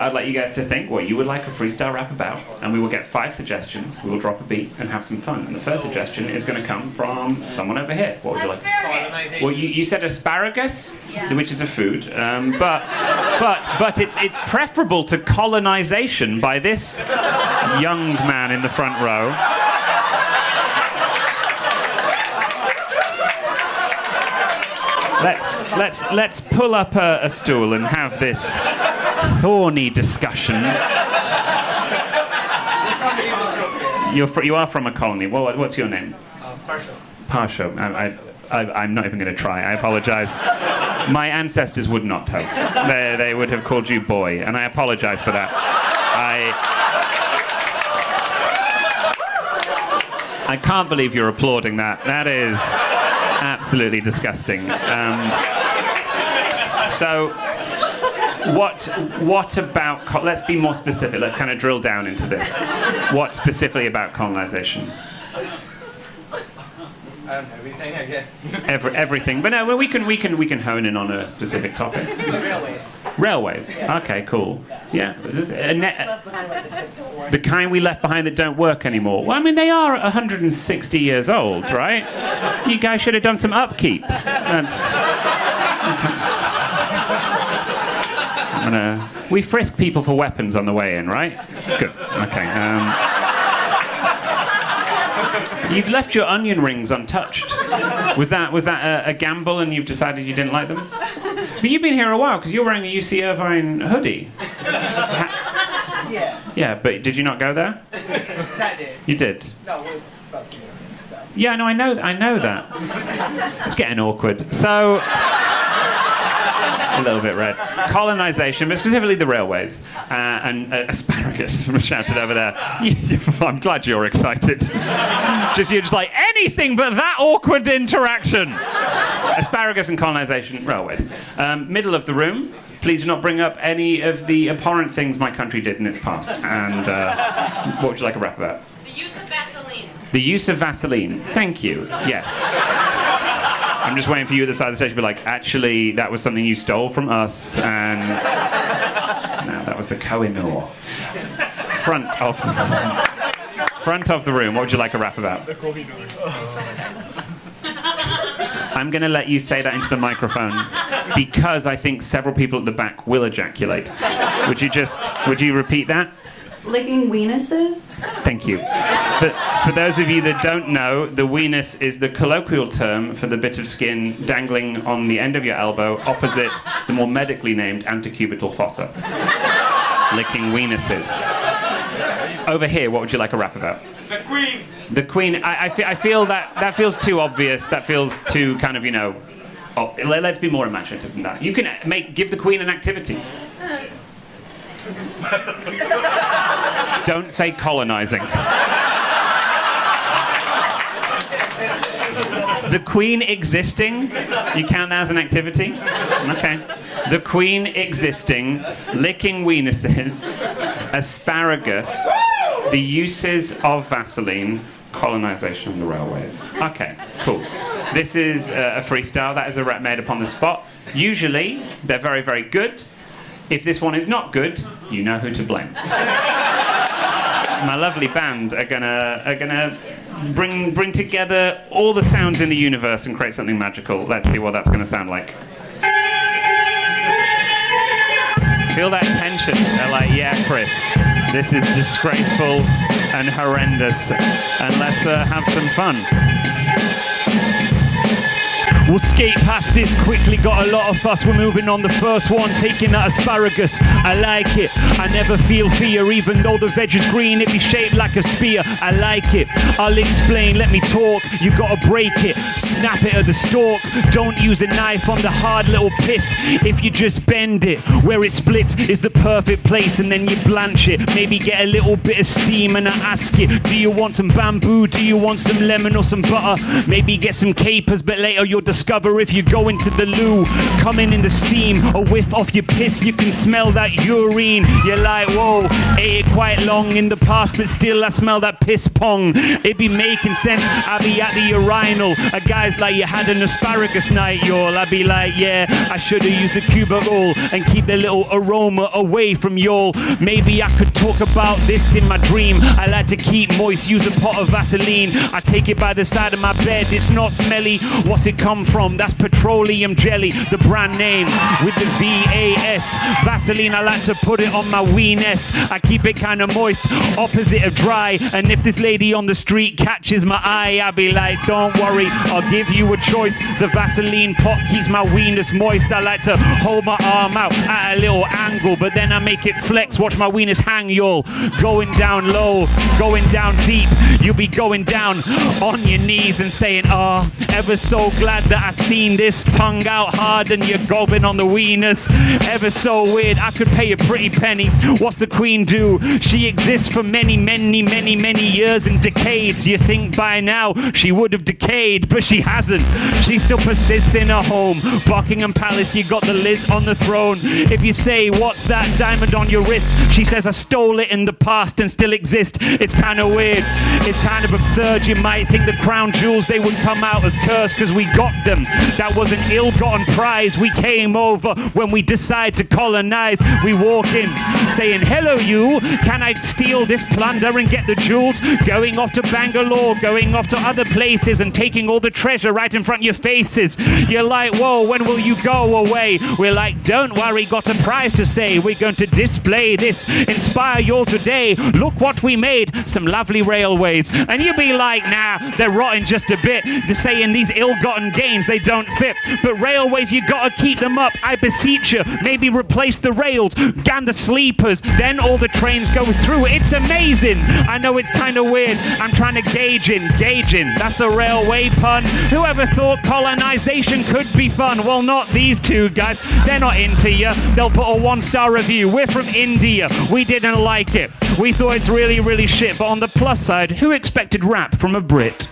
I'd like you guys to think what you would like a freestyle rap about, and we will get 5 suggestions. We will drop a beat and have some fun. And the first suggestion is going to come from someone over here. What would you like? Asparagus. Well, you said asparagus, Yeah. which is a food, but it's preferable to colonization by this young man in the front row. Let's pull up a stool and have this thorny discussion. You are from a colony. Well, what's your name? Parsho. I'm not even going to try. I apologize. My ancestors would not have. They would have called you boy, and I apologize for that. I can't believe you're applauding that. That is absolutely disgusting. So, what about... Let's be more specific. Let's kind of drill down into this. What specifically about colonization? Everything, I guess. Everything, but no, we can hone in on a specific topic. Railways. Railways. Okay, cool. Yeah, the kind we left behind that don't work anymore. Well, I mean, they are 160 years old, right? You guys should have done some upkeep. That's. We frisk people for weapons on the way in, right? Good. Okay. You've left your onion rings untouched. Was that a gamble and you've decided you didn't like them? But you've been here a while because you're wearing a UC Irvine hoodie. Yeah. Yeah, but did you not go there? That did. You did? No, we're about to do it, so. Yeah, no, I know that. It's getting awkward. So... A little bit red. Colonization, but specifically the railways. And asparagus was shouted over there. I'm glad you're excited. You're just like, anything but that awkward interaction. Asparagus and colonization, railways. Middle of the room. Please do not bring up any of the abhorrent things my country did in its past. And what would you like a rap about? The use of Vaseline. The use of Vaseline. Thank you. Yes. I'm just waiting for you at the side of the stage to be like, actually, that was something you stole from us, and no, that was the Kohinoor. Front of the room. What would you like a rap about? The Kohinoor. I'm going to let you say that into the microphone because I think several people at the back will ejaculate. Would you repeat that? Licking weenuses? Thank you. For those of you that don't know, the weenus is the colloquial term for the bit of skin dangling on the end of your elbow opposite the more medically named antecubital fossa. Licking weenuses. Over here, what would you like a rap about? The Queen! The Queen, I feel that feels too obvious. That feels too kind of, oh, let's be more imaginative than that. You can give the Queen an activity. Don't say colonizing. The Queen existing? You count that as an activity? Okay. The Queen existing, licking weenuses, asparagus, the uses of Vaseline, colonization of the railways. Okay, cool. This is a freestyle. That is a rap made upon the spot. Usually, they're very, very good. If this one is not good, you know who to blame. My lovely band are gonna bring together all the sounds in the universe and create something magical. Let's see what that's gonna sound like. Feel that tension. They're like, yeah, Chris, this is disgraceful and horrendous, and let's have some fun. We'll skate past this quickly, got a lot of fuss. We're moving on. The first one, taking that asparagus. I like it. I never feel fear, even though the veg is green. It be shaped like a spear. I like it. I'll explain. Let me talk. You gotta break it. Snap it at the stalk. Don't use a knife on the hard little pith. If you just bend it, where it splits is the perfect place, and then you blanch it. Maybe get a little bit of steam, and I ask it, do you want some bamboo? Do you want some lemon or some butter? Maybe get some capers, but later you'll decide discover if you go into the loo. Coming in the steam, a whiff off your piss, you can smell that urine. You're like, whoa, ate it quite long in the past, but still I smell that piss pong. It be making sense, I be at the urinal. A guy's like, you had an asparagus night, y'all. I be like, yeah, I should have used a cubicle and keep the little aroma away from y'all. Maybe I could talk about this in my dream. I like to keep moist, use a pot of Vaseline. I take it by the side of my bed, it's not smelly. What's it come from? That's petroleum jelly, the brand name with the VAS. Vaseline, I like to put it on my weenus. I keep it kind of moist, opposite of dry. And if this lady on the street catches my eye, I'll be like, don't worry, I'll give you a choice. The Vaseline pot keeps my weenus moist. I like to hold my arm out at a little angle, but then I make it flex. Watch my weenus hang, y'all. Going down low, going down deep. You'll be going down on your knees and saying, oh, ever so glad that I seen this. Tongue out hard and you're gobbing on the weenus. Ever so weird, I could pay a pretty penny. What's the queen do? She exists for many, many, many, many years and decades. You think by now she would have decayed, but she hasn't. She still persists in her home. Buckingham Palace, you got the Liz on the throne. If you say, what's that diamond on your wrist? She says, I stole it in the past and still exist. It's kind of weird. It's kind of absurd. You might think the crown jewels, they would come out as cursed because we got them. That was an ill-gotten prize we came over when we decide to colonize. We walk in saying, hello you, can I steal this plunder and get the jewels? Going off to Bangalore, going off to other places and taking all the treasure right in front of your faces. You're like, whoa, when will you go away? We're like, don't worry, got a prize to say. We're going to display this, inspire you all today. Look what we made, some lovely railways. And you'll be like, nah, they're rotting just a bit. They're saying these ill-gotten gains, they don't fit. But railways, you gotta keep them up. I beseech you, maybe replace the rails, gan the sleepers, then all the trains go through. It's amazing. I know it's kind of weird. I'm trying to gauging. That's a railway pun. Whoever thought colonization could be fun? Well, not these two guys. They're not into you. They'll put a 1-star review. We're from India. We didn't like it. We thought it's really, really shit. But on the plus side, who expected rap from a Brit?